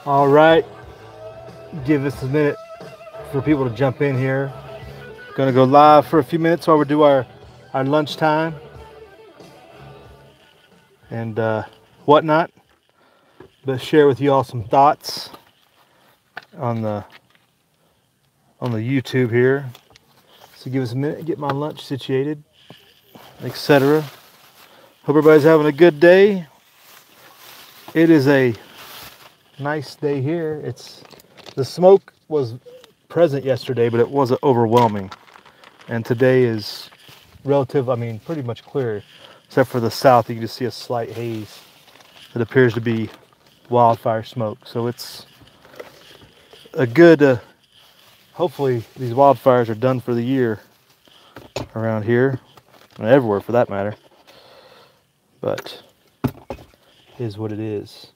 All right, give this a minute for people to jump in here. Gonna go live for a few minutes while we do our lunchtime and whatnot. But share with you all some thoughts on the YouTube here. So give us a minute, get my lunch situated, etc. Hope everybody's having a good day. It is a nice day here. The smoke was present yesterday, but it wasn't overwhelming. And today is pretty much clear, except for the south. You can just see a slight haze that appears to be wildfire smoke. So it's a good, hopefully these wildfires are done for the year around here, and everywhere for that matter. But it is what it is.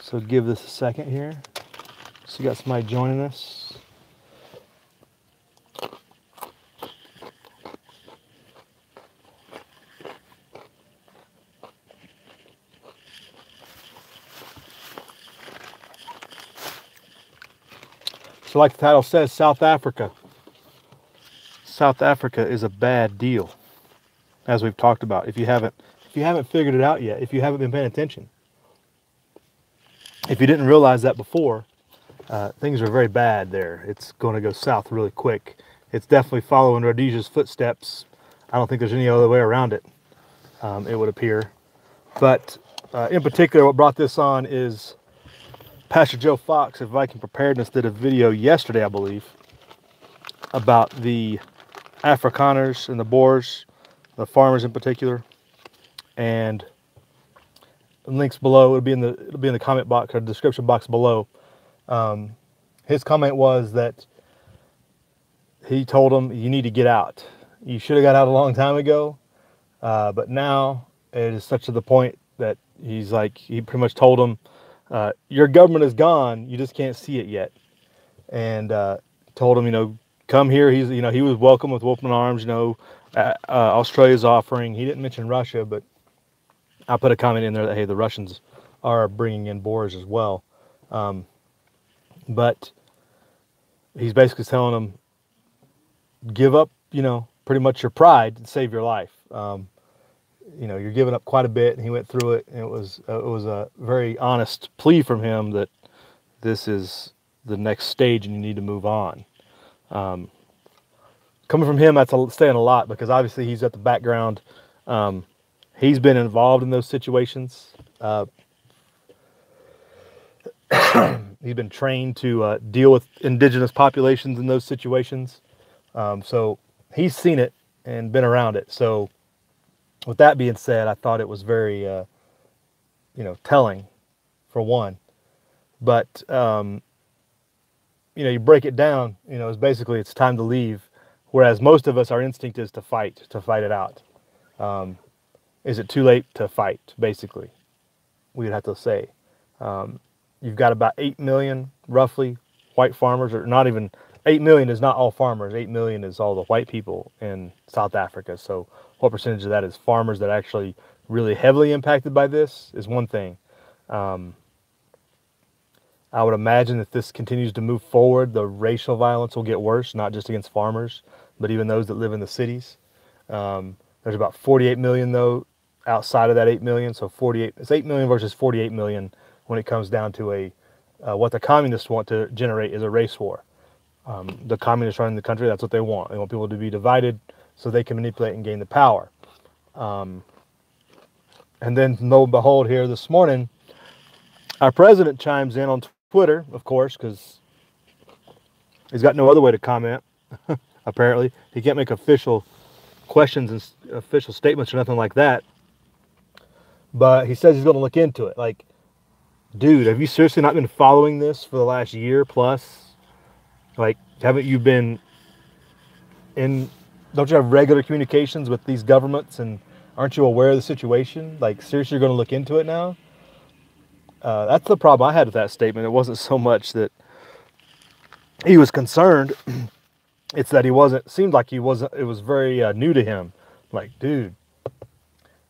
So give this a second here. So you got somebody joining us. So like the title says, South Africa. South Africa is a bad deal, as we've talked about. If you haven't figured it out yet, if you haven't been paying attention, if you didn't realize that before, things are very bad there. It's going to go south really quick. It's definitely following Rhodesia's footsteps. I don't think there's any other way around it, it would appear. But in particular, what brought this on is Pastor Joe Fox of Viking Preparedness did a video yesterday, I believe, about the Afrikaners and the Boers, the farmers in particular, and links below. It'll be in the comment box or description box below. His comment was that he told them, you need to get out. You should have got out a long time ago, but now it is such to the point that he pretty much told them, your government is gone, you just can't see it yet. And told him, come here. He was welcome with open arms. Australia's offering. He didn't mention Russia, but I put a comment in there that, hey, the Russians are bringing in Boers as well. But he's basically telling them, give up, pretty much your pride to save your life. You're giving up quite a bit, and he went through it, and it was a very honest plea from him that this is the next stage and you need to move on. Coming from him, that's saying a lot, because obviously he's got the background. He's been involved in those situations. He's been trained to deal with indigenous populations in those situations. So he's seen it and been around it. So with that being said, I thought it was very, telling, for one. But, you break it down, it's time to leave. Whereas most of us, our instinct is to fight it out. Is it too late to fight, basically? We'd have to say. You've got about 8 million, roughly, white farmers, or not even, 8 million is not all farmers. 8 million is all the white people in South Africa. So what percentage of that is farmers that are actually really heavily impacted by this is one thing. I would imagine if this continues to move forward, the racial violence will get worse, not just against farmers, but even those that live in the cities. There's about 48 million, though, outside of that 8 million. So it's 8 million versus 48 million when it comes down to what the communists want to generate is a race war. The communists running the country, that's what they want. They want people to be divided so they can manipulate and gain the power. And then, lo and behold, here this morning, our president chimes in on Twitter, of course, because he's got no other way to comment, apparently. He can't make official questions and official statements or nothing like that. But he says he's going to look into it. Like, dude, have you seriously not been following this for the last year plus? Like, haven't you been don't you have regular communications with these governments, and aren't you aware of the situation? Like, seriously, you're going to look into it now? That's the problem I had with that statement. It wasn't so much that he was concerned. It's that it seemed like it was very new to him. Like, dude,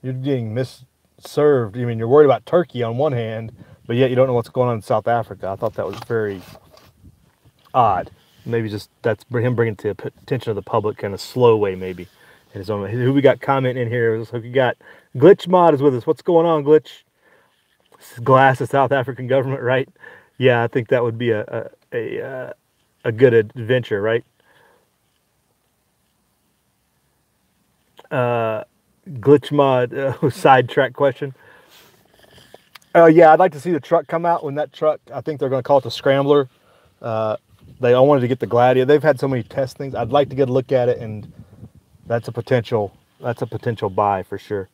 you're getting served. I mean, you're worried about Turkey on one hand, but yet you don't know what's going on in South Africa. I thought that was very odd. Maybe just that's him bringing it to the attention of the public in a slow way, maybe. In his own. Who we got commenting in here? So we got Glitch Mod is with us. What's going on, Glitch? Glass the South African government, right? Yeah, I think that would be a good adventure, right? Glitch Mod sidetrack question. Yeah, I'd like to see the truck come out. When that truck, I think they're going to call it the Scrambler. I wanted to get the Gladiator. They've had so many test things. I'd like to get a look at it, and that's a potential buy for sure.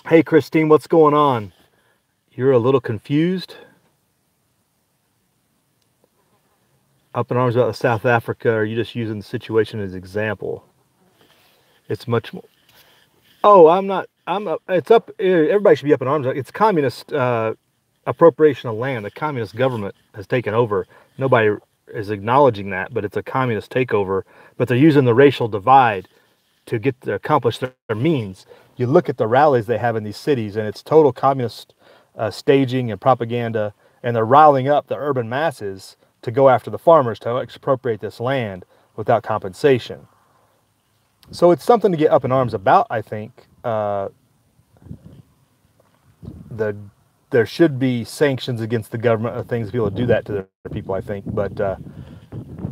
Hey, Christine, what's going on? You're a little confused? Up in arms about South Africa, or are you just using the situation as example? It's much more. Oh, I'm not. It's up. Everybody should be up in arms. It's communist appropriation of land. The communist government has taken over. Nobody is acknowledging that, but it's a communist takeover. But they're using the racial divide to accomplish their means. You look at the rallies they have in these cities, and it's total communist staging and propaganda, and they're riling up the urban masses to go after the farmers to expropriate this land without compensation. So it's something to get up in arms about, I think. There should be sanctions against the government of things people do that to their people, I think. But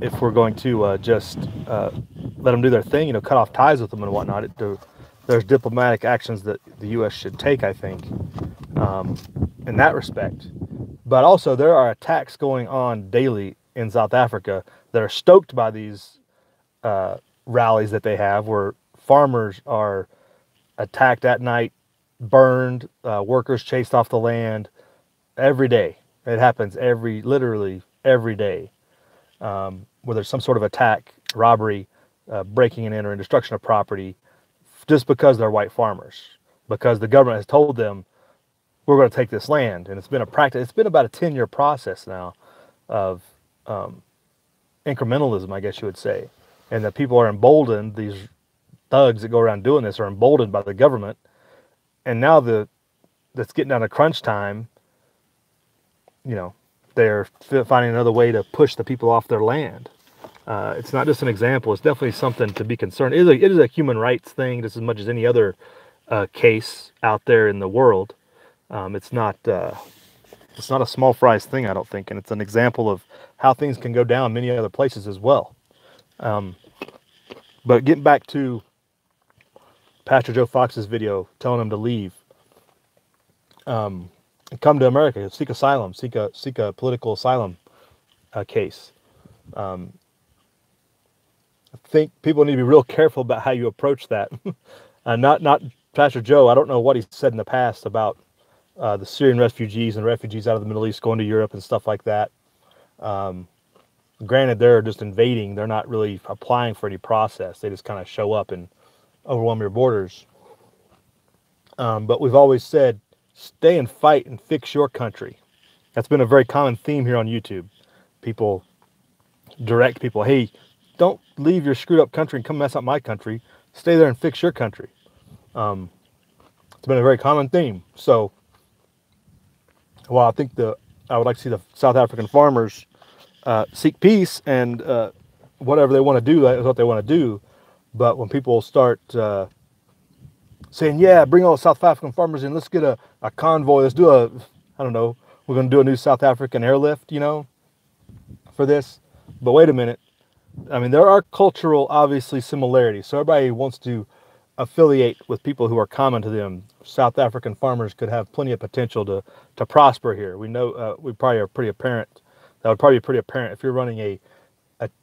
if we're going to just let them do their thing, cut off ties with them and whatnot, there's diplomatic actions that the U.S. should take, I think, in that respect. But also, there are attacks going on daily in South Africa that are stoked by these rallies that they have, where farmers are attacked at night, burned, workers chased off the land every day. It happens literally every day, where there's some sort of attack, robbery, breaking and entering, destruction of property, just because they're white farmers, because the government has told them, we're going to take this land. And it's been a practice. It's been about a 10-year process now of incrementalism, I guess you would say. And that people are emboldened, these thugs that go around doing this are emboldened by the government. And now that's getting down to crunch time, they're finding another way to push the people off their land. It's not just an example. It's definitely something to be concerned. It is a human rights thing just as much as any other case out there in the world. It's not a small fries thing, I don't think, and it's an example of how things can go down many other places as well. But getting back to Pastor Joe Fox's video telling them to leave, and come to America, seek asylum, seek a political asylum case. I think people need to be real careful about how you approach that. Not Pastor Joe. I don't know what he said in the past about the Syrian refugees and refugees out of the Middle East going to Europe and stuff like that. Granted, they're just invading. They're not really applying for any process. They just kind of show up and overwhelm your borders. But we've always said, stay and fight and fix your country. That's been a very common theme here on YouTube. People direct people, hey, don't leave your screwed up country and come mess up my country. Stay there and fix your country. It's been a very common theme. So, well, I think I would like to see the South African farmers seek peace, and whatever they want to do, that's what they want to do. But when people start saying, yeah, bring all the South African farmers in, let's get a convoy, let's do I don't know, we're going to do a new South African airlift, for this. But wait a minute. I mean, there are cultural, obviously, similarities. So everybody wants to affiliate with people who are common to them. South African farmers could have plenty of potential to prosper here. We know, we probably are pretty apparent. That would probably be pretty apparent. If you're running a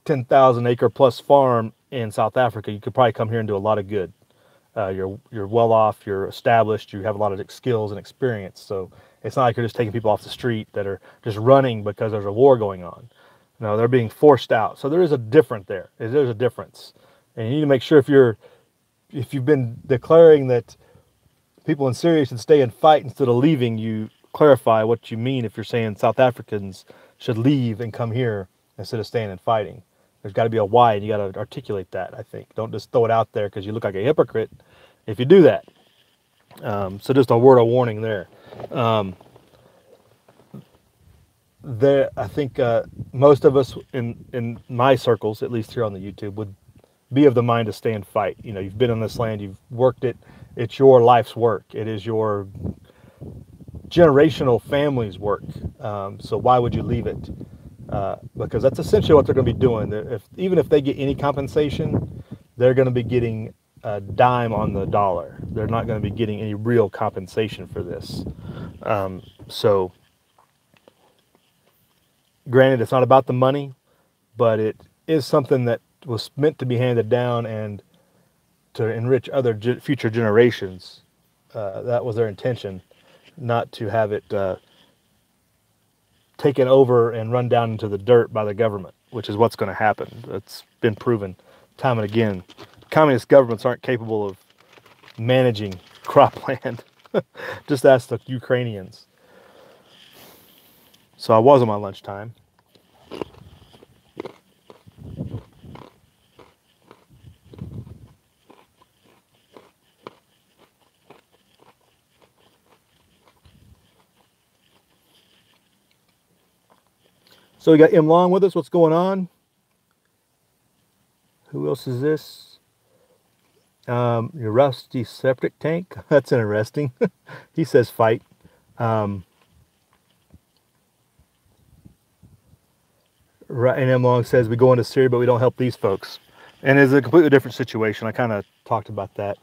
10,000 acre plus farm in South Africa, you could probably come here and do a lot of good. You're well off, you're established, you have a lot of skills and experience. So it's not like you're just taking people off the street that are just running because there's a war going on. No, they're being forced out. So there is a difference there. There's a difference. And you need to make sure if you've been declaring that people in Syria should stay and fight instead of leaving, you clarify what you mean if you're saying South Africans should leave and come here instead of staying and fighting. There's got to be a why, and you got to articulate that, I think. Don't just throw it out there because you look like a hypocrite if you do that. So just a word of warning there. I think most of us in my circles, at least here on the YouTube, would be of the mind to stay and fight. You know, you've been on this land, you've worked it. It's your life's work. It is your generational family's work. So why would you leave it? Because that's essentially what they're going to be doing. Even if they get any compensation, they're going to be getting a dime on the dollar. They're not going to be getting any real compensation for this. So, granted, it's not about the money, but it is something that was meant to be handed down and to enrich other future generations. That was their intention, not to have it taken over and run down into the dirt by the government, which is what's going to happen. It's been proven time and again. Communist governments aren't capable of managing cropland. Just ask the Ukrainians. So I was on my lunchtime. So we got M Long with us. What's going on? Who else is this? Your rusty septic tank. That's interesting. He says fight. Right, and M Long says we go into Syria, but we don't help these folks. And it's a completely different situation. I kind of talked about that.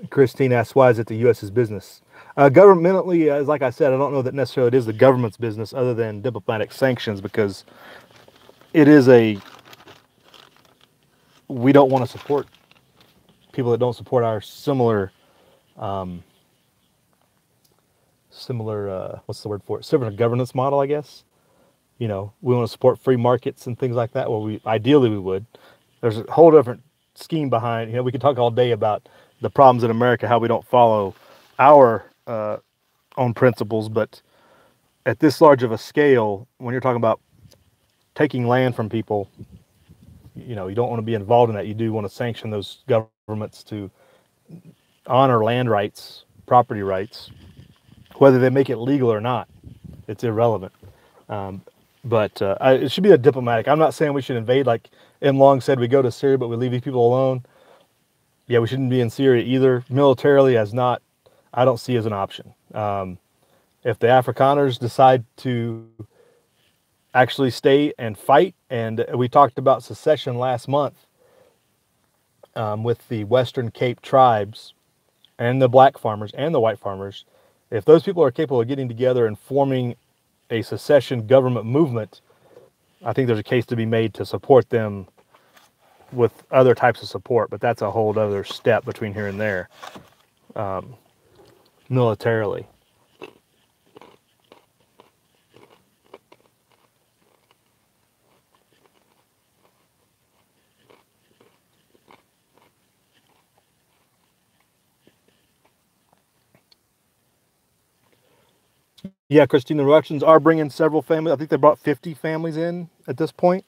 Christine asks, why is it the U.S.'s business? Governmentally, as like I said, I don't know that necessarily it is the government's business other than diplomatic sanctions, because it is we don't want to support people that don't support our similar, what's the word for it? Similar governance model, I guess. You know, we want to support free markets and things like that. Well, ideally we would. There's a whole different scheme behind. You know, we could talk all day about the problems in America, how we don't follow our own principles, but at this large of a scale, when you're talking about taking land from people, you know, you don't want to be involved in that. You do want to sanction those governments to honor land rights, property rights, whether they make it legal or not. It's irrelevant. But it should be a diplomatic. I'm not saying we should invade. Like M. Long said, we go to Syria, but we leave these people alone. Yeah, we shouldn't be in Syria either. Militarily, I don't see as an option. If the Afrikaners decide to actually stay and fight, and we talked about secession last month with the Western Cape tribes and the black farmers and the white farmers, if those people are capable of getting together and forming a secession government movement, I think there's a case to be made to support them with other types of support, but that's a whole other step between here and there, militarily. Yeah, Christine, the Russians are bringing several families. I think they brought 50 families in at this point.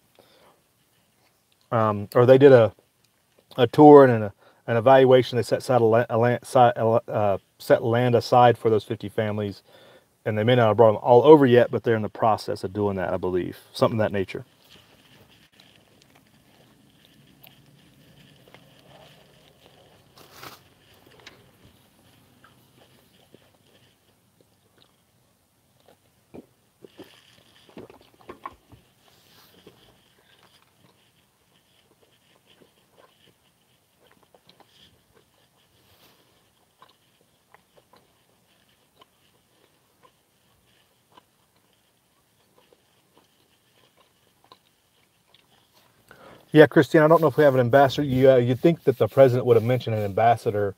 Or they did a tour and an evaluation. They set land aside for those 50 families, and they may not have brought them all over yet, but they're in the process of doing that, I believe. Something of that nature. Yeah, Christine, I don't know if we have an ambassador. You'd think that the president would have mentioned an ambassador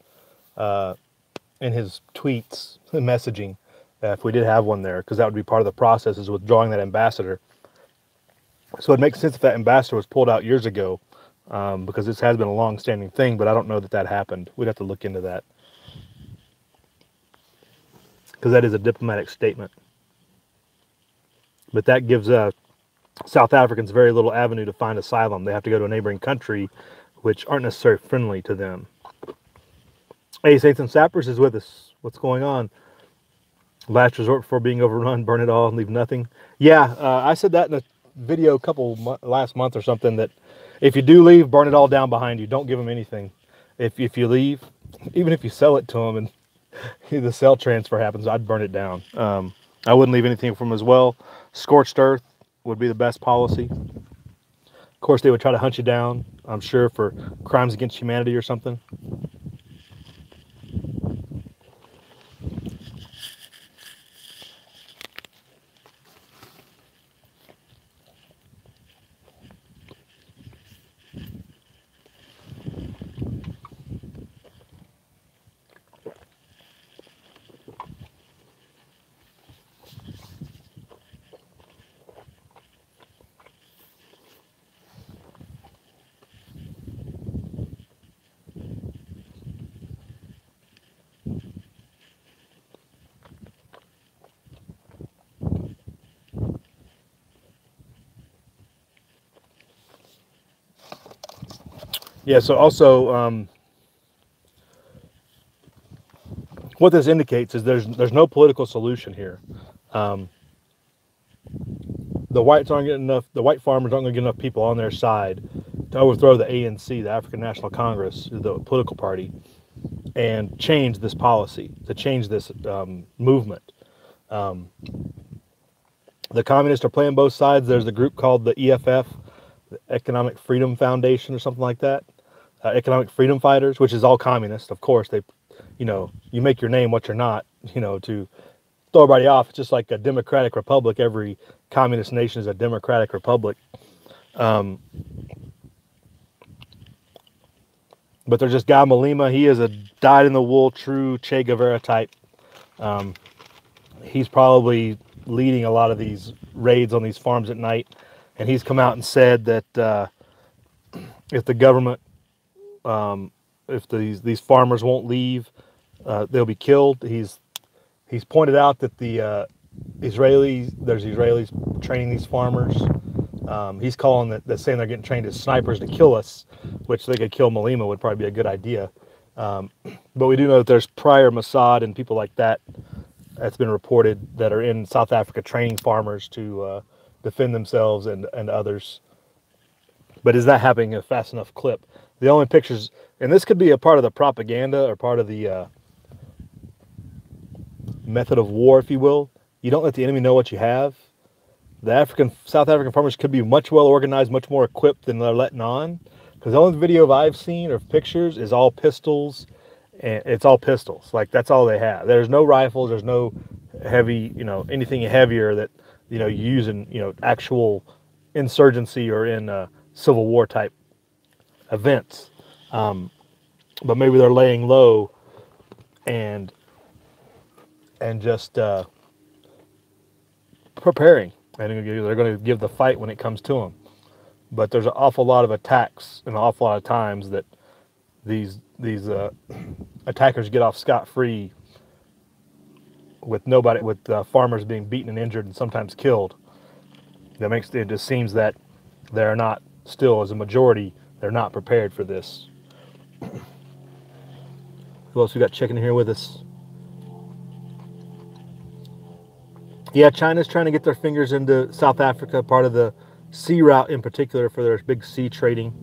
in his tweets and messaging if we did have one there, because that would be part of the process, is withdrawing that ambassador. So it makes sense if that ambassador was pulled out years ago, because this has been a long-standing thing, but I don't know that that happened. We'd have to look into that, because that is a diplomatic statement. But that gives South Africans very little avenue to find asylum. They have to go to a neighboring country, which aren't necessarily friendly to them. Hey, Saints and Sappers is with us. What's going on? Last resort before being overrun, burn it all and leave nothing. Yeah, I said that in a video last month or something, that if you do leave, burn it all down behind you. Don't give them anything. If you leave, even if you sell it to them and the sell transfer happens, I'd burn it down. I wouldn't leave anything from them as well. Scorched earth would be the best policy. Of course, they would try to hunt you down, I'm sure, for crimes against humanity or something. Yeah, so also what this indicates is there's no political solution here. The whites aren't getting enough. The white farmers aren't going to get enough people on their side to overthrow the ANC, the African National Congress, the political party, and change this policy, to change this movement. The communists are playing both sides. There's the group called the EFF, the Economic Freedom Foundation, or something like that. Economic Freedom Fighters, which is all communist. Of course, they, you make your name what you're not, to throw everybody off. It's just like a democratic republic. Every communist nation is a democratic republic. But there's just Guy Malema. He is a dyed-in-the-wool, true Che Guevara type. He's probably leading a lot of these raids on these farms at night. And he's come out and said that if the government, if these farmers won't leave, they'll be killed. He's pointed out that there's Israelis training these farmers. He's calling that saying they're getting trained as snipers to kill us, which they could kill Malema would probably be a good idea. But we do know that there's prior Mossad and people like that that's been reported that are in South Africa training farmers to defend themselves and others. But is that happening a fast enough clip? The only pictures, and this could be a part of the propaganda or part of the method of war, if you will. You don't let the enemy know what you have. The South African farmers could be much well organized, much more equipped than they're letting on. Because the only video I've seen or pictures is all pistols, and it's all pistols. Like, that's all they have. There's no rifles. There's no heavy, anything heavier that you use in actual insurgency or in Civil War type events. But maybe they're laying low and just preparing, and they're going to give the fight when it comes to them. But there's an awful lot of attacks and an awful lot of times that these attackers get off scot-free with farmers being beaten and injured and sometimes killed. It just seems that they're not, still as a majority, they're not prepared for this. Who else we got checking in here with us? Yeah, China's trying to get their fingers into South Africa, part of the sea route in particular for their big sea trading.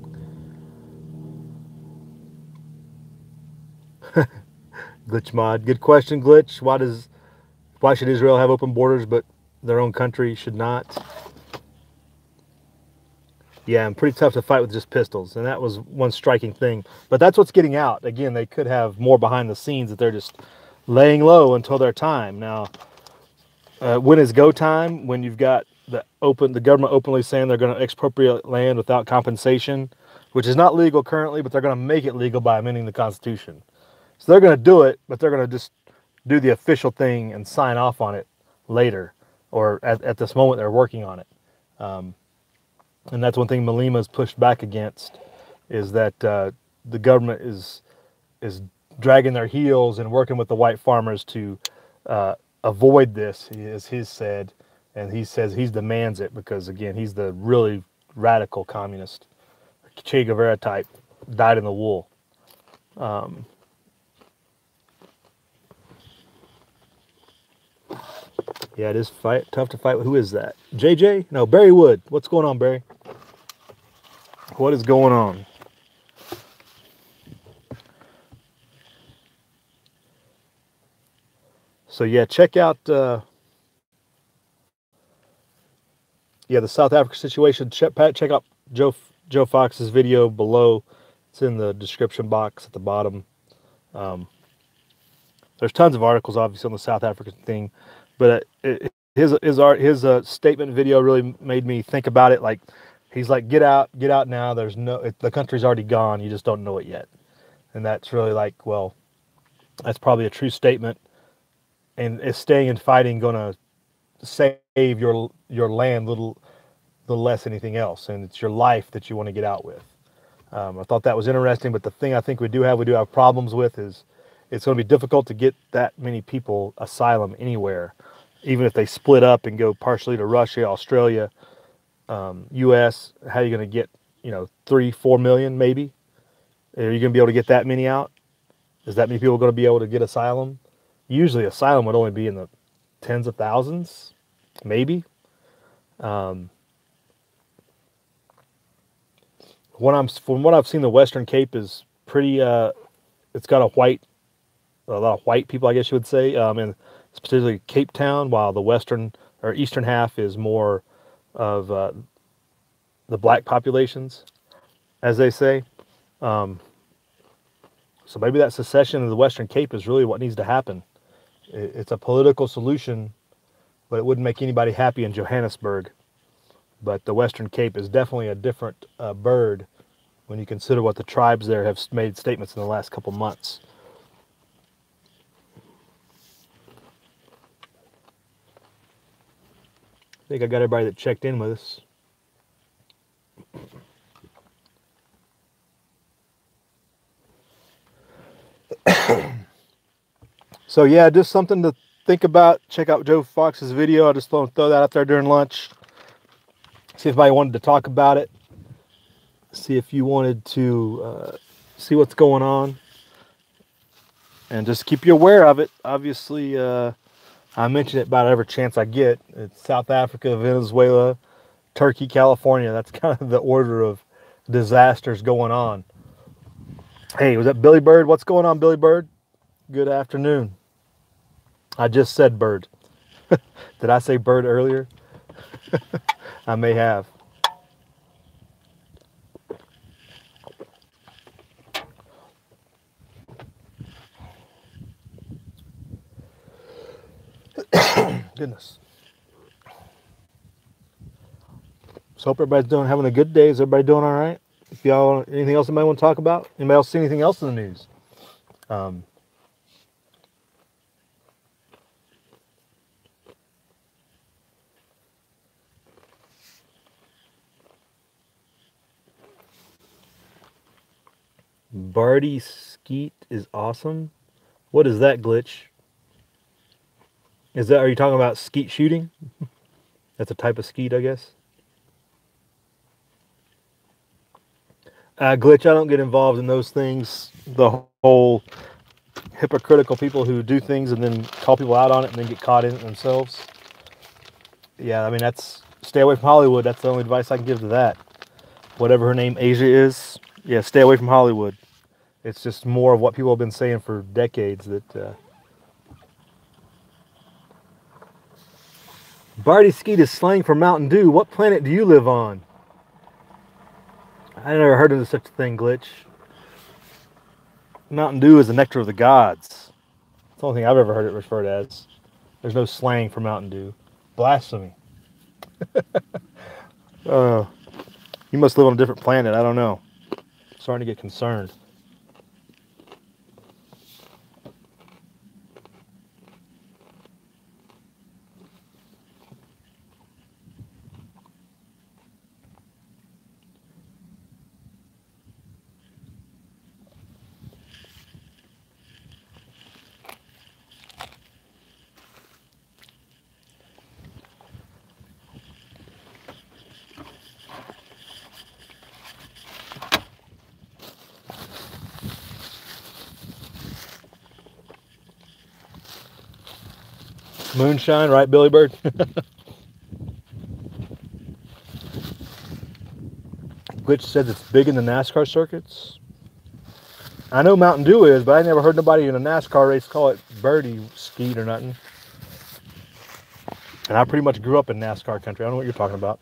Glitch mod, good question, Glitch. Why should Israel have open borders but their own country should not? Yeah, and pretty tough to fight with just pistols, and that was one striking thing. But that's what's getting out. Again, they could have more behind the scenes that they're just laying low until their time. Now, when is go time? When you've got the government openly saying they're going to expropriate land without compensation, which is not legal currently, but they're going to make it legal by amending the Constitution. So they're going to do it, but they're going to just do the official thing and sign off on it later, or at this moment they're working on it. And that's one thing Malema's pushed back against, is that the government is dragging their heels and working with the white farmers to avoid this, as he's said, and he says he demands it because, again, he's the really radical communist, Che Guevara type, dyed in the wool. Yeah, it is tough to fight. Who is that? JJ? No, Barry Wood. What's going on, Barry? What is going on? So yeah, check out the South Africa situation. Check out Joe Fox's video below. It's in the description box at the bottom. Um, there's tons of articles, obviously, on the South African thing, but his statement video really made me think about it. Like he's like, get out now. The country's already gone. You just don't know it yet, and that's really like, well, that's probably a true statement. And is staying and fighting going to save your land little less anything else? And it's your life that you want to get out with. I thought that was interesting, but the thing I think we do have problems with is it's going to be difficult to get that many people asylum anywhere, even if they split up and go partially to Russia, Australia, U.S. How are you going to get 3-4 million maybe? Are you going to be able to get that many out? Is that many people going to be able to get asylum? Usually, asylum would only be in the tens of thousands, maybe. Um, from what I've seen, the Western Cape is pretty. It's got a lot of white people, I guess you would say, and particularly Cape Town, while the western or eastern half is more of the black populations, as they say. Um, so maybe that secession of the Western Cape is really what needs to happen. It's a political solution, but it wouldn't make anybody happy in Johannesburg. But the Western Cape is definitely a different bird when you consider what the tribes there have made statements in the last couple months. I think I got everybody that checked in with us. So yeah, just something to think about. Check out Joe Fox's video. I just throw that out there during lunch. See if anybody wanted to talk about it. See if you wanted to see what's going on. And just keep you aware of it. Obviously, I mention it about every chance I get. It's South Africa, Venezuela, Turkey, California. That's kind of the order of disasters going on. Hey, was that Billy Bird? What's going on, Billy Bird? Good afternoon. I just said bird. Did I say bird earlier? I may have. Goodness. So hope everybody's having a good day. Is everybody doing all right? If y'all anything else anybody want to talk about? Anybody else see anything else in the news? Barty Skeet is awesome. What is that glitch? Are you talking about skeet shooting? That's a type of skeet, I guess. Glitch, I don't get involved in those things. The whole hypocritical people who do things and then call people out on it and then get caught in it themselves. Yeah, I mean, stay away from Hollywood. That's the only advice I can give to that. Whatever her name, Asia, is, yeah, stay away from Hollywood. It's just more of what people have been saying for decades that Barty Skeet is slang for Mountain Dew. What planet do you live on? I never heard of such a thing, Glitch. Mountain Dew is the nectar of the gods. It's the only thing I've ever heard it referred as. There's no slang for Mountain Dew. Blasphemy. You must live on a different planet. I don't know. I'm starting to get concerned. Moonshine, right, Billy Bird? Glitch says it's big in the NASCAR circuits. I know Mountain Dew is, but I never heard nobody in a NASCAR race call it birdie skeet or nothing. And I pretty much grew up in NASCAR country. I don't know what you're talking about.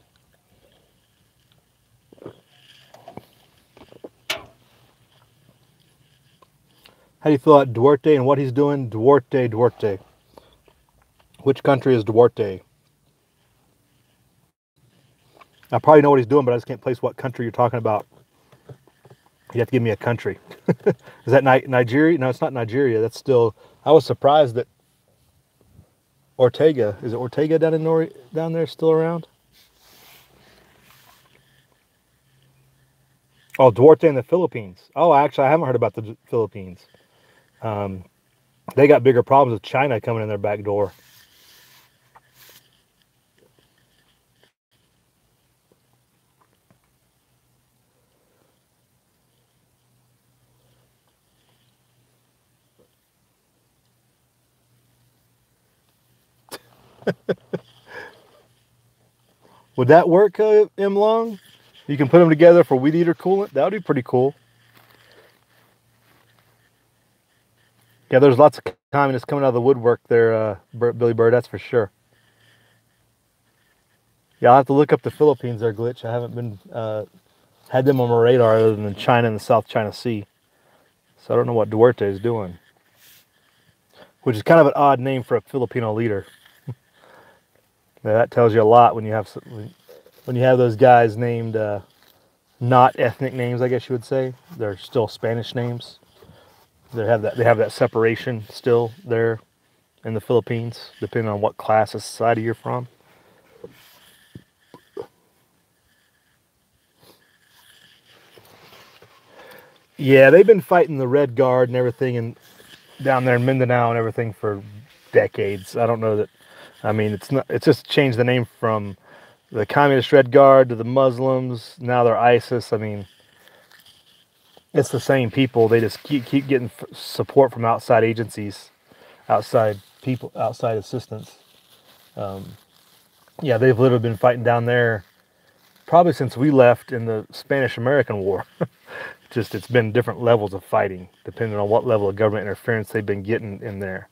How do you feel about Duarte and what he's doing? Duarte. Which country is Duarte? I probably know what he's doing, but I just can't place what country you're talking about. You have to give me a country. Is that Nigeria? No, it's not Nigeria. That's still... I was surprised that Ortega... Is it Ortega down there still around? Oh, Duarte in the Philippines. Oh, actually, I haven't heard about the Philippines. They got bigger problems with China coming in their back door. Would that work, M Long? You can put them together for weed eater coolant. That would be pretty cool. Yeah, there's lots of communists coming out of the woodwork there, Billy Bird. That's for sure. Yeah, I'll have to look up the Philippines there, Glitch. I haven't been had them on my radar other than China and the South China Sea. So I don't know what Duarte is doing. Which is kind of an odd name for a Filipino leader. Now, that tells you a lot when you have those guys named not ethnic names, I guess you would say. They're still Spanish names. They have that separation still there in the Philippines, depending on what class of society you're from. Yeah, they've been fighting the Red Guard and everything, and down there in Mindanao and everything for decades. I don't know that. I mean, it's just changed the name from the Communist Red Guard to the Muslims. Now they're ISIS. I mean, it's the same people. They just keep getting support from outside agencies, outside people, outside assistance. Yeah, they've literally been fighting down there probably since we left in the Spanish-American War. Just it's been different levels of fighting, depending on what level of government interference they've been getting in there.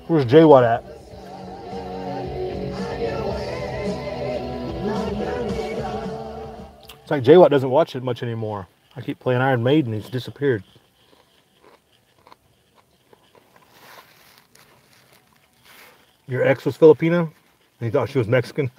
Where's J-Watt at? It's like J-Watt doesn't watch it much anymore. I keep playing Iron Maiden, he's disappeared. Your ex was Filipino? And he thought she was Mexican?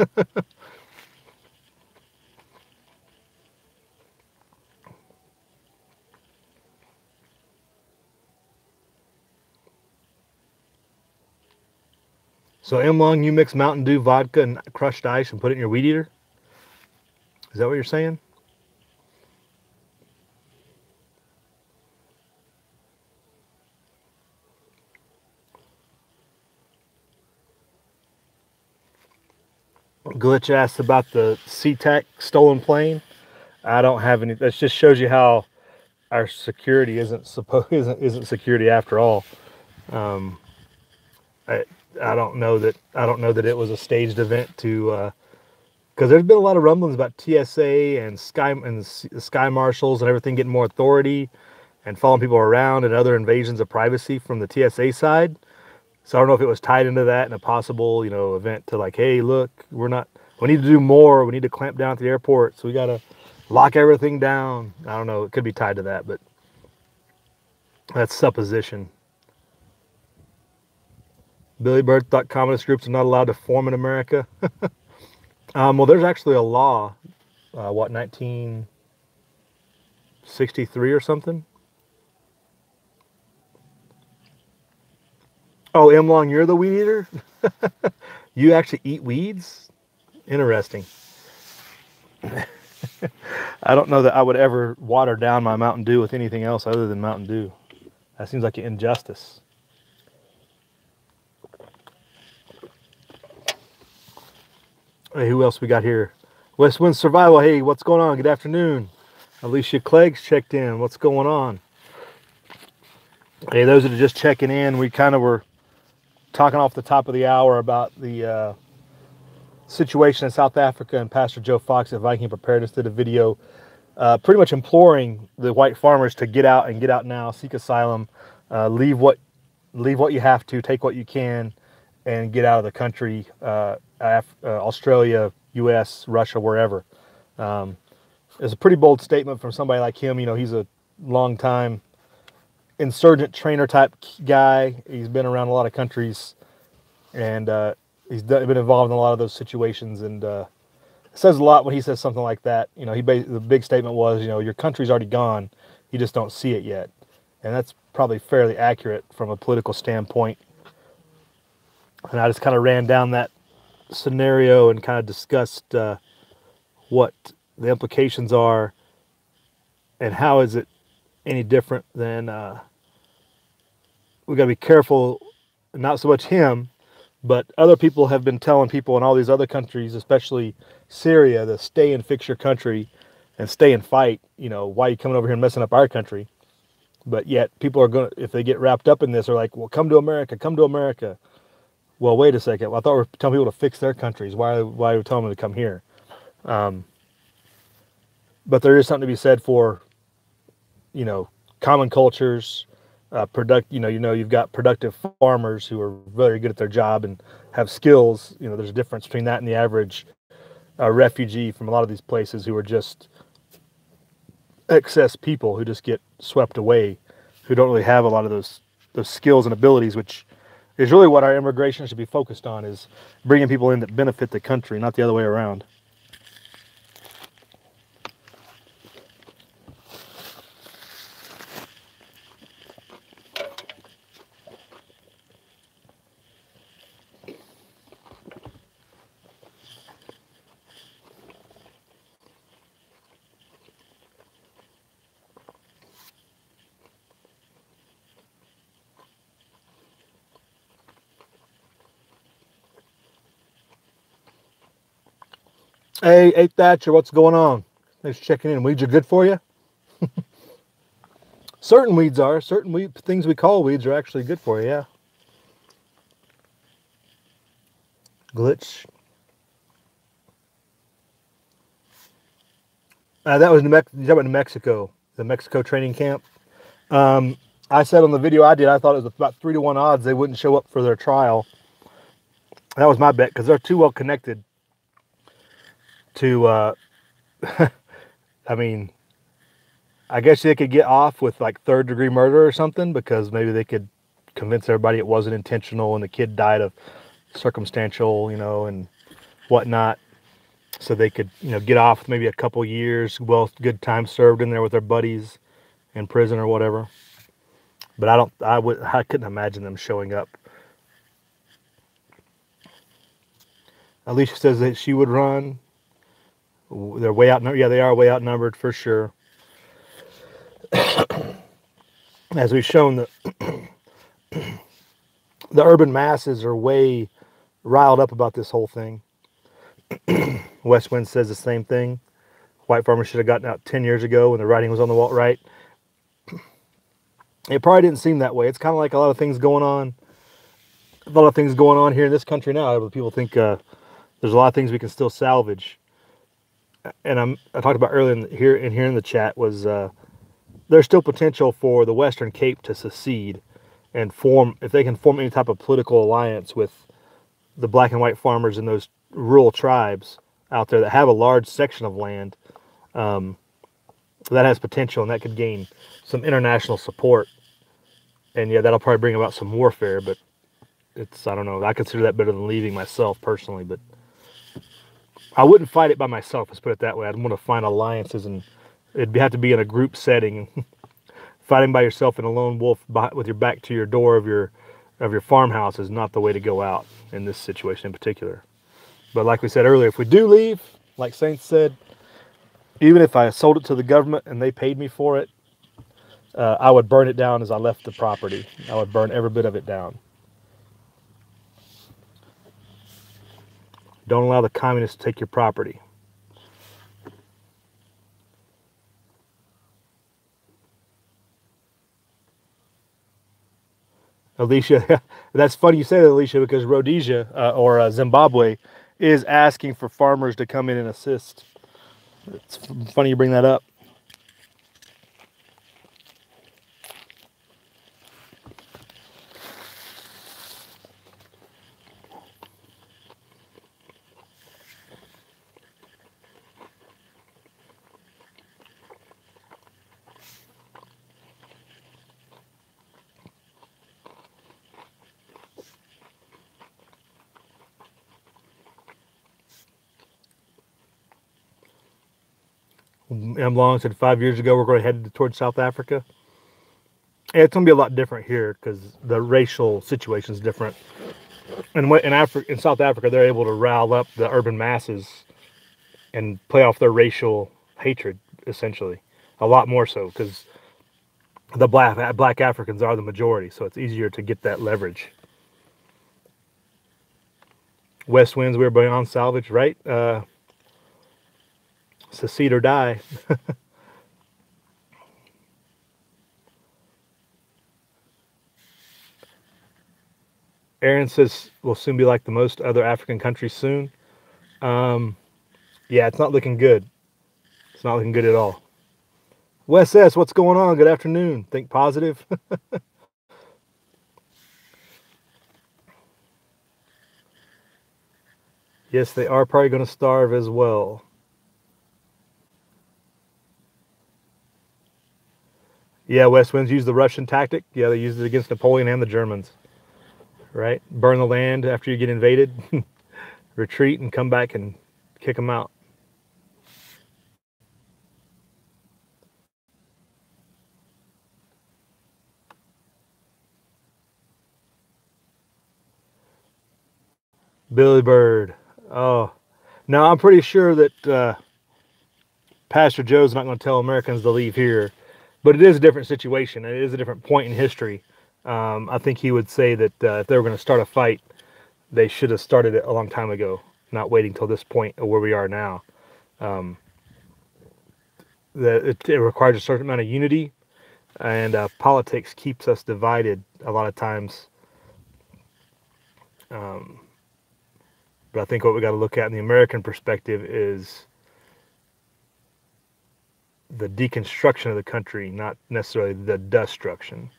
So M Long, you mix Mountain Dew, vodka, and crushed ice and put it in your weed eater? Is that what you're saying? Glitch asked about the SeaTac stolen plane. I don't have any. That just shows you how our security isn't security after all. I don't know that it was a staged event to because there's been a lot of rumblings about TSA and the Sky Marshals and everything getting more authority and following people around and other invasions of privacy from the TSA side. So I don't know if it was tied into that in a possible, event to like, hey, look, we need to do more. We need to clamp down at the airport. So we got to lock everything down. I don't know. It could be tied to that, but that's supposition. Billy Bird thought communist groups are not allowed to form in America. Well, there's actually a law, 1963 or something? Oh, M Long, you're the weed eater? You actually eat weeds? Interesting. I don't know that I would ever water down my Mountain Dew with anything else other than Mountain Dew. That seems like an injustice. Hey, who else we got here? West Wind Survival. Hey, what's going on? Good afternoon. Alicia Clegg's checked in. What's going on? Hey, those that are just checking in, we kind of were talking off the top of the hour about the situation in South Africa, and Pastor Joe Fox at Viking Preparedness did a video pretty much imploring the white farmers to get out and get out now, seek asylum, leave what you have to, take what you can, and get out of the country, Australia, U.S., Russia, wherever. It's a pretty bold statement from somebody like him. You know, he's a long time insurgent trainer type guy. He's been around a lot of countries, and he's been involved in a lot of those situations, and it says a lot when he says something like that. You know, the big statement was, you know, your country's already gone, you just don't see it yet. And that's probably fairly accurate from a political standpoint. And I just kind of ran down that scenario and kind of discussed what the implications are and how is it any different than we got to be careful, not so much him, but other people have been telling people in all these other countries, especially Syria, to stay and fix your country and stay and fight. You know, why are you coming over here and messing up our country? But yet people are going to, if they get wrapped up in this, are like, well, come to America, come to America. Well, wait a second. Well, I thought we were telling people to fix their countries. Why are we telling them to come here? But there is something to be said for, you know, common cultures, you've got productive farmers who are very good at their job and have skills. You know, there's a difference between that and the average refugee from a lot of these places who are just excess people who just get swept away, who don't really have a lot of those skills and abilities, which is really what our immigration should be focused on, is bringing people in that benefit the country, not the other way around. Hey, Thatcher, what's going on? Thanks for checking in. Weeds are good for you? Certain weeds are. Certain things we call weeds are actually good for you, yeah. Glitch. That was you talking about New Mexico, the Mexico training camp. I said on the video I did, I thought it was about 3-to-1 odds they wouldn't show up for their trial. That was my bet, because they're too well connected to, I mean, I guess they could get off with like third-degree murder or something, because maybe they could convince everybody it wasn't intentional and the kid died of circumstantial, you know, and whatnot. So they could, you know, get off with maybe a couple years, good time served in there with their buddies in prison or whatever. But I couldn't imagine them showing up. Alicia says that she would run. They're way outnumbered. Yeah, they are way outnumbered for sure. As we've shown, the urban masses are way riled up about this whole thing. West Wind says the same thing. White farmers should have gotten out 10 years ago when the writing was on the wall, right? It probably didn't seem that way. It's kind of like a lot of things going on. A lot of things going on here in this country now. People think there's a lot of things we can still salvage. And I talked about earlier in the chat was there's still potential for the Western Cape to secede and if they can form any type of political alliance with the black and white farmers in those rural tribes out there that have a large section of land, that has potential, and that could gain some international support. And yeah, that'll probably bring about some warfare, but I don't know, I consider that better than leaving myself personally, but I wouldn't fight it by myself, let's put it that way. I'd want to find alliances, and it'd have to be in a group setting. Fighting by yourself in a lone wolf with your back to your door of your farmhouse is not the way to go out in this situation in particular. But like we said earlier, if we do leave, like Saints said, even if I sold it to the government and they paid me for it, I would burn it down as I left the property. I would burn every bit of it down. Don't allow the communists to take your property. Alicia, that's funny you say that, Alicia, because Rhodesia or Zimbabwe is asking for farmers to come in and assist. It's funny you bring that up. M. Long said 5 years ago we're going to head towards South Africa. Yeah, it's going to be a lot different here because the racial situation is different. And in South Africa, they're able to rile up the urban masses and play off their racial hatred, essentially, a lot more so because the black Africans are the majority, so it's easier to get that leverage. West winds, we were beyond salvage, right? Secede or die. Aaron says we'll soon be like the most other African countries soon. Yeah, it's not looking good. It's not looking good at all. Wes S., what's going on? Good afternoon. Think positive. Yes, they are probably going to starve as well. Yeah, West Winds used the Russian tactic. Yeah, they used it against Napoleon and the Germans. Right? Burn the land after you get invaded. Retreat and come back and kick them out. Billy Bird. Oh. Now, I'm pretty sure that Pastor Joe's not going to tell Americans to leave here. But it is a different situation. It is a different point in history. I think he would say that if they were going to start a fight, they should have started it a long time ago, not waiting till this point of where we are now. It requires a certain amount of unity, and politics keeps us divided a lot of times. But I think what we got to look at in the American perspective is the deconstruction of the country, not necessarily the destruction.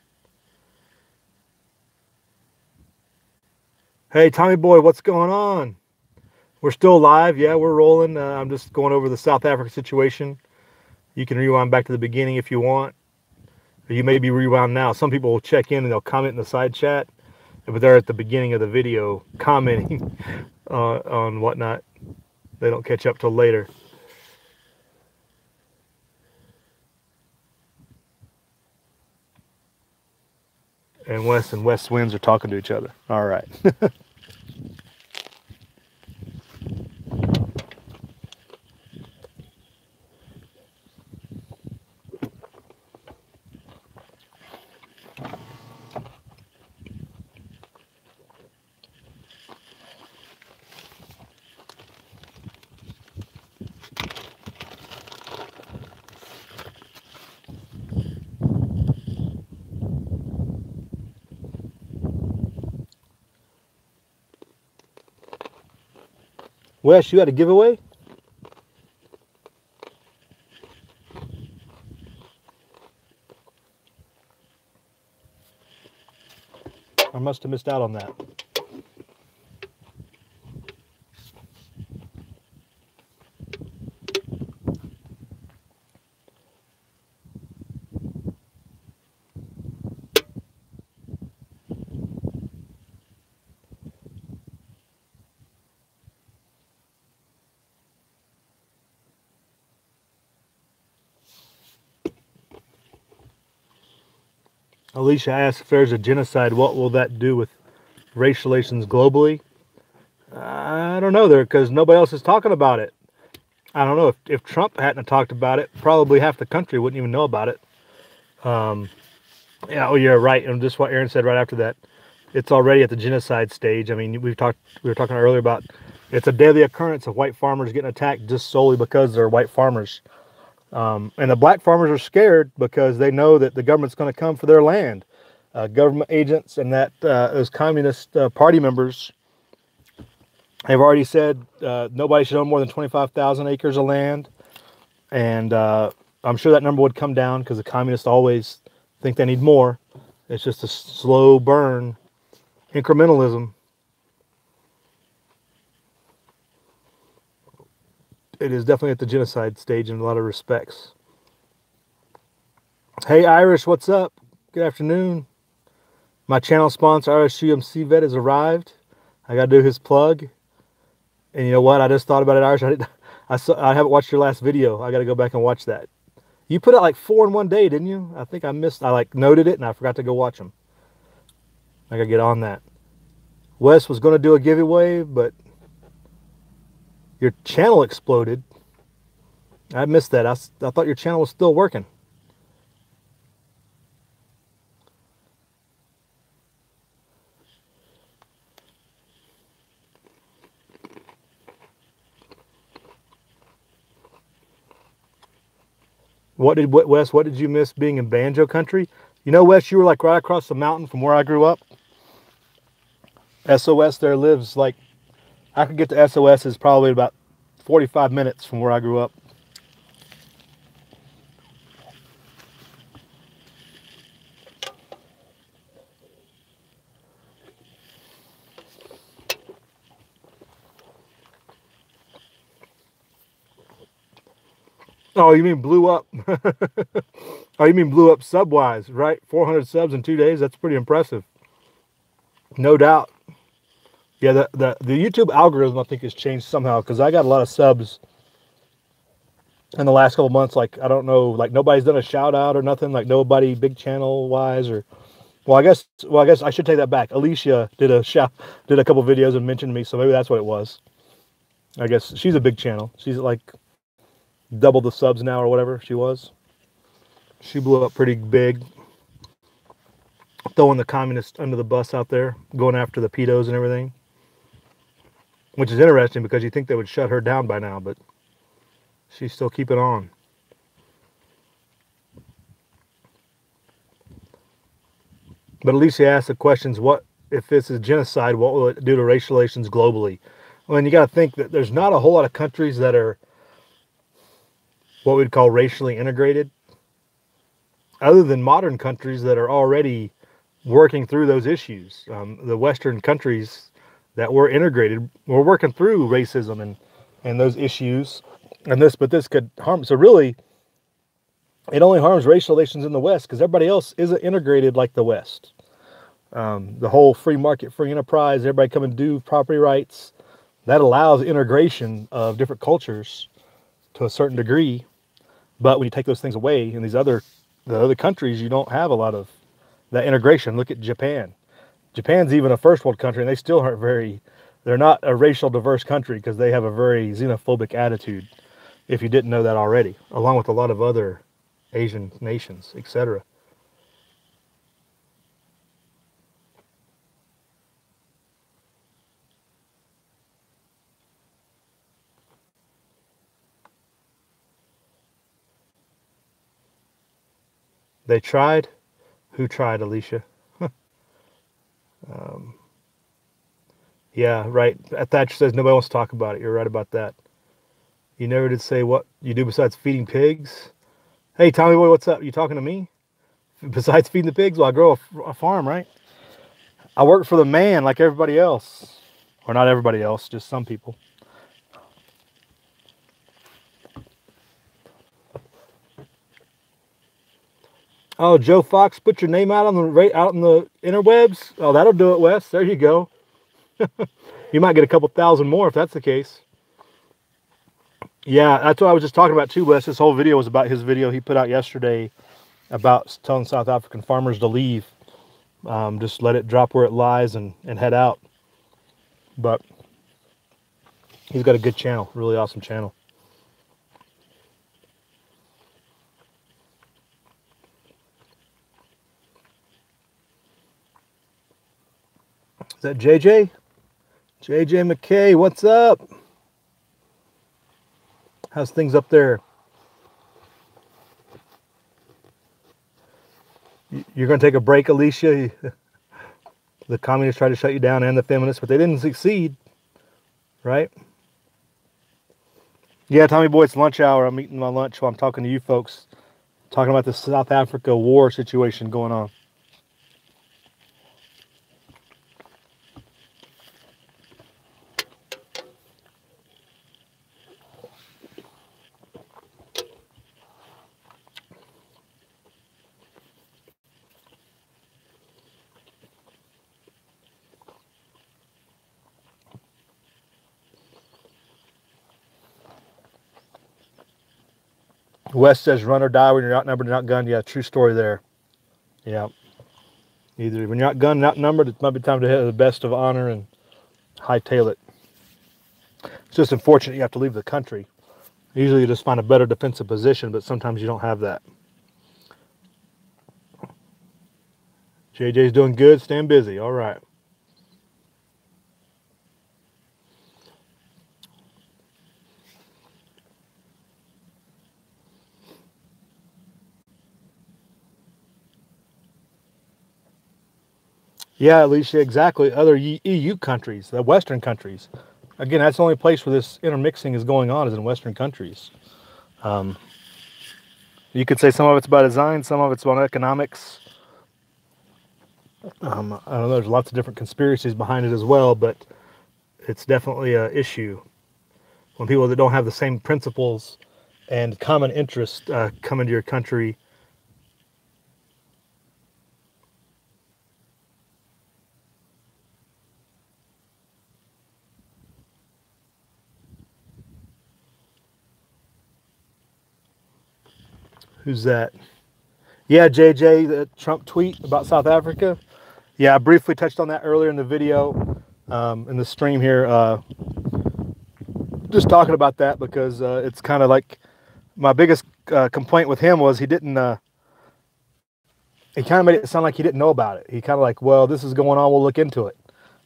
Hey, Tommy Boy, what's going on? We're still live. Yeah, we're rolling. I'm just going over the South Africa situation. You can rewind back to the beginning if you want. Or you may be rewound now. Some people will check in and they'll comment in the side chat, but they're at the beginning of the video commenting on whatnot. They don't catch up till later. And West winds are talking to each other. All right. Wes, you had a giveaway? I must have missed out on that. Alicia asks if there's a genocide, what will that do with race relations globally? I don't know there because nobody else is talking about it. I don't know if Trump hadn't talked about it, probably half the country wouldn't even know about it. Yeah, oh, you're right. And just what Aaron said right after that, it's already at the genocide stage. I mean, we were talking earlier about It's a daily occurrence of white farmers getting attacked just solely because they're white farmers. And the black farmers are scared because they know that the government's going to come for their land. Government agents and that those communist party members have already said nobody should own more than 25,000 acres of land. And I'm sure that number would come down because the communists always think they need more. It's just a slow burn, incrementalism. It is definitely at the genocide stage in a lot of respects. Hey Irish, what's up? Good afternoon. My channel sponsor, Irish UMC Vet, has arrived. I got to do his plug. And you know what? I just thought about it, Irish. I haven't watched your last video. I got to go back and watch that. You put out like 4 in one day, didn't you? I think I missed. I like noted it and I forgot to go watch them. I got to get on that. Wes was going to do a giveaway, but your channel exploded. I missed that. I thought your channel was still working. What did you miss being in banjo country? You know, Wes, you were like right across the mountain from where I grew up. SOS there lives like, I could get to SOS is probably about 45 minutes from where I grew up. Oh, you mean blew up? Oh, you mean blew up sub-wise, right? 400 subs in 2 days. That's pretty impressive. No doubt. Yeah, the YouTube algorithm, I think, has changed somehow because I got a lot of subs in the last couple months. Like, I don't know, like nobody's done a shout out or nothing. Like nobody big channel wise or, well, I guess I should take that back. Alicia did a couple videos and mentioned me, so maybe that's what it was. I guess she's a big channel. She's like double the subs now or whatever she was. She blew up pretty big, throwing the communists under the bus out there, going after the pedos and everything. Which is interesting because you think they would shut her down by now, but she's still keeping on. But Alicia asked the questions, what if this is genocide, what will it do to racial relations globally? Well, and you got to think that there's not a whole lot of countries that are what we'd call racially integrated, other than modern countries that are already working through those issues. The Western countries that were integrated were working through racism and those issues. But this could harm. So really, it only harms racial relations in the West because everybody else isn't integrated like the West. The whole free market, free enterprise, everybody come and do property rights, that allows integration of different cultures to a certain degree. But when you take those things away in the other countries, you don't have a lot of that integration. Look at Japan. Japan's even a first world country, and they still aren't they're not a racial diverse country because they have a very xenophobic attitude, if you didn't know that already, along with a lot of other Asian nations, etc. They tried. Who tried, Alicia? Yeah, right. Thatcher says nobody wants to talk about it. You're right about that. You never did say what you do besides feeding pigs. Hey, Tommy boy, what's up? You talking to me? Besides feeding the pigs, well, I grow a farm, right? I work for the man like everybody else. Or not everybody else, just some people. Oh, Joe Fox, put your name out on the interwebs. Oh, that'll do it, Wes. There you go. You might get a couple thousand more if that's the case. Yeah, that's what I was just talking about too, Wes. This whole video was about his video he put out yesterday about telling South African farmers to leave. Just let it drop where it lies and head out. But he's got a good channel, really awesome channel. Is that JJ? JJ McKay, what's up? How's things up there? You're going to take a break, Alicia? The communists tried to shut you down and the feminists, but they didn't succeed, right? Yeah, Tommy Boy, it's lunch hour. I'm eating my lunch while I'm talking to you folks. Talking about the South Africa war situation going on. West says run or die when you're outnumbered and outgunned. Yeah, true story there. Yeah. Either when you're outgunned and outnumbered, it might be time to hit the best of honor and hightail it. It's just unfortunate you have to leave the country. Usually you just find a better defensive position, but sometimes you don't have that. JJ's doing good. Staying busy. All right. Yeah, Alicia, exactly. Other EU countries, the Western countries. Again, that's the only place where this intermixing is going on is in Western countries. You could say some of it's by design, some of it's about economics. I don't know, there's lots of different conspiracies behind it as well, but it's definitely an issue when people that don't have the same principles and common interests come into your country. Who's that? Yeah, JJ, the Trump tweet about South Africa. Yeah, I briefly touched on that earlier in the video, in the stream here. Just talking about that because it's kind of like my biggest complaint with him was he didn't. He kind of made it sound like he didn't know about it. He kind of like, well, this is going on. We'll look into it.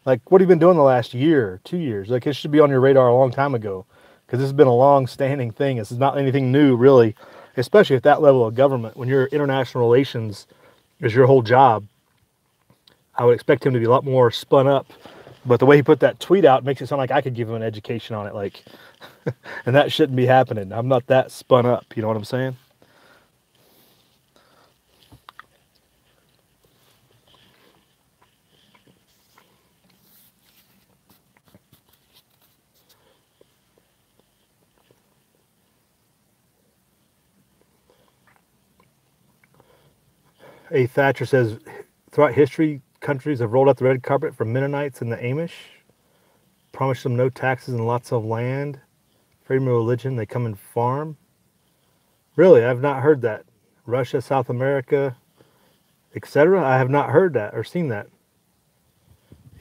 Like, what have you been doing the last year, 2 years? Like, it should be on your radar a long time ago because this has been a long-standing thing. This is not anything new, really, especially at that level of government. When your international relations is your whole job, I would expect him to be a lot more spun up. But the way he put that tweet out makes it sound like I could give him an education on it. Like, and that shouldn't be happening. I'm not that spun up. You know what I'm saying? A. Thatcher says, throughout history, countries have rolled out the red carpet for Mennonites and the Amish, promised them no taxes and lots of land, freedom of religion, they come and farm. Really, I've not heard that. Russia, South America, etc. I have not heard that or seen that.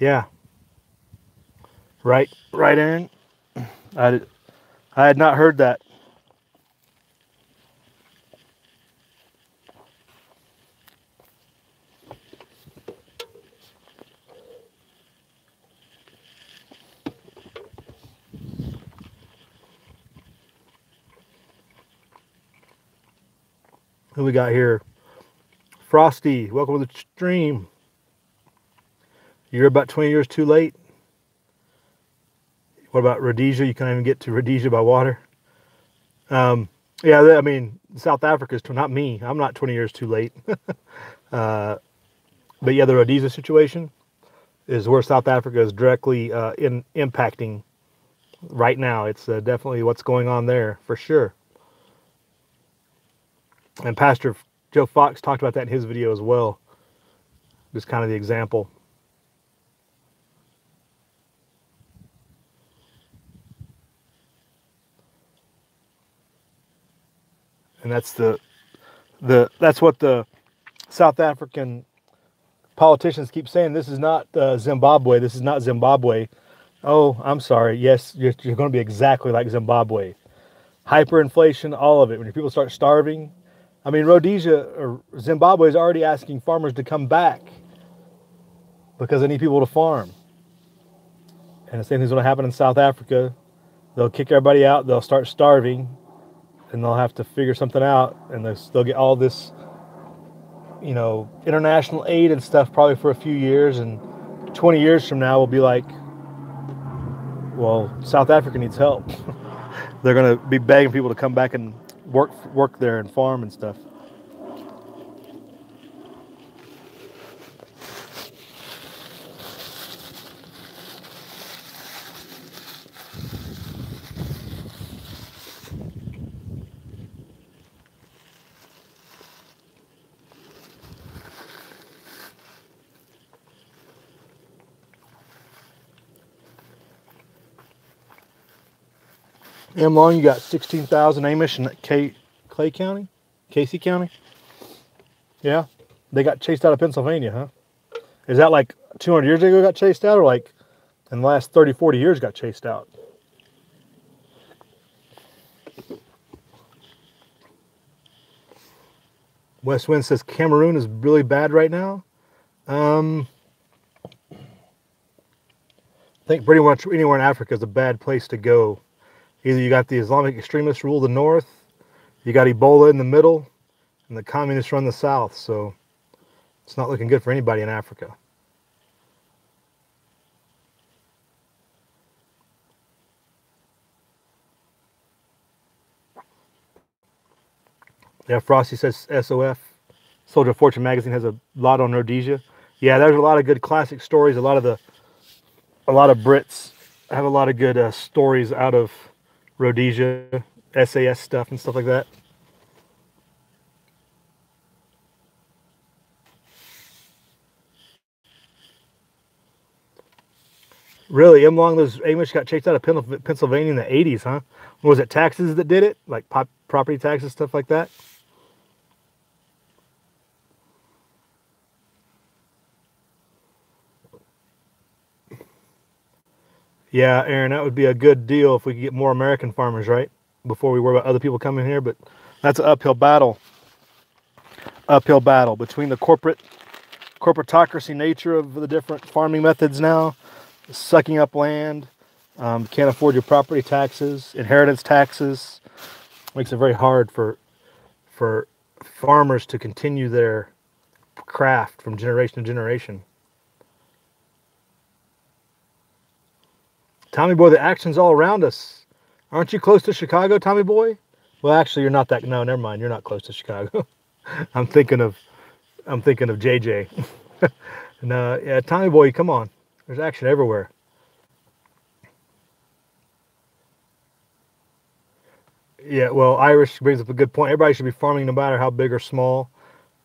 Yeah. Right, Aaron. I had not heard that. Who we got here? Frosty, welcome to the stream. You're about 20 years too late. What about Rhodesia? You can't even get to Rhodesia by water. Yeah, I mean, South Africa is not me. I'm not 20 years too late. But yeah, the Rhodesia situation is where South Africa is directly impacting right now. It's definitely what's going on there for sure. And Pastor Joe Fox talked about that in his video as well. Just kind of the example. And that's that's what the South African politicians keep saying. This is not Zimbabwe. This is not Zimbabwe. Oh, I'm sorry. Yes, you're going to be exactly like Zimbabwe. Hyperinflation, all of it. When your people start starving. I mean, Rhodesia or Zimbabwe is already asking farmers to come back because they need people to farm. And the same thing's going to happen in South Africa. They'll kick everybody out. They'll start starving, and they'll have to figure something out. And they'll get all this, you know, international aid and stuff probably for a few years. And 20 years from now, we'll be like, well, South Africa needs help. They're going to be begging people to come back and work there and farm and stuff. M. Long, you got 16,000 Amish in Clay County? Casey County? Yeah? They got chased out of Pennsylvania, huh? Is that like 200 years ago got chased out, or like in the last 30, 40 years got chased out? West Wind says Cameroon is really bad right now. I think pretty much anywhere in Africa is a bad place to go. Either you got the Islamic extremists rule the north, you got Ebola in the middle, and the communists run the south. So it's not looking good for anybody in Africa. Yeah, Frosty says SOF. Soldier of Fortune magazine has a lot on Rhodesia. Yeah, there's a lot of good classic stories. A lot of Brits have a lot of good stories out of Rhodesia, SAS stuff and stuff like that. Really, Long, those Amish got chased out of Pennsylvania in the 80s, huh? Was it taxes that did it? Like property taxes, stuff like that? Yeah, Aaron, that would be a good deal if we could get more American farmers, right? Before we worry about other people coming here, but that's an uphill battle. Uphill battle between the corporatocracy nature of the different farming methods now, sucking up land, can't afford your property taxes, inheritance taxes. Makes it very hard for farmers to continue their craft from generation to generation. Tommy Boy, the action's all around us. Aren't you close to Chicago, Tommy Boy? Well, actually, you're not that. No, never mind. You're not close to Chicago. I'm thinking of JJ. No, yeah, Tommy Boy, come on. There's action everywhere. Yeah, well, Irish brings up a good point. Everybody should be farming no matter how big or small.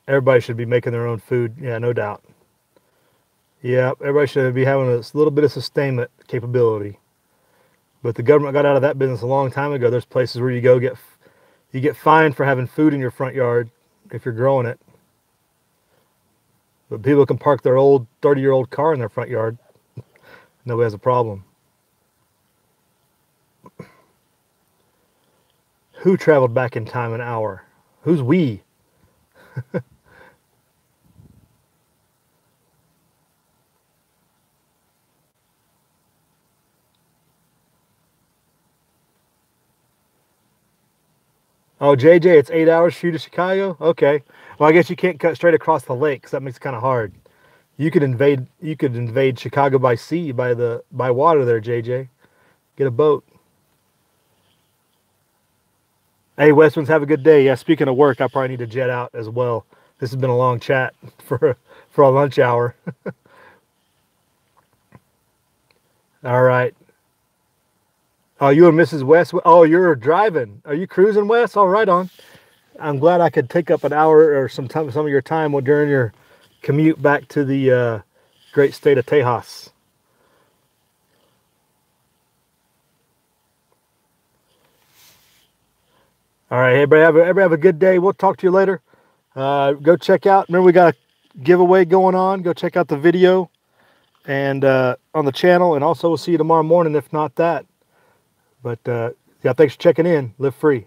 Everybody should be making their own food. Yeah, no doubt. Yeah, everybody should be having a little bit of sustainment capability. But the government got out of that business a long time ago. There's places where you get fined for having food in your front yard if you're growing it. But people can park their old 30-year-old car in their front yard. Nobody has a problem. Who traveled back in time an hour? Who's we? Oh, JJ, it's 8 hours for you to Chicago? Okay. Well, I guess you can't cut straight across the lake, 'cause that makes it kind of hard. You could invade Chicago by sea, by water there, JJ. Get a boat. Hey, Westwinds, have a good day. Yeah, speaking of work, I probably need to jet out as well. This has been a long chat for a lunch hour. All right. Oh, you and Mrs. West? Oh, you're driving. Are you cruising, West? All right, on. I'm glad I could take up an hour or some of your time during your commute back to the great state of Tejas. All right, everybody have a good day. We'll talk to you later. Go check out. Remember, we got a giveaway going on. Go check out the video and on the channel, and also we'll see you tomorrow morning, if not that. But yeah, thanks for checking in. Live free.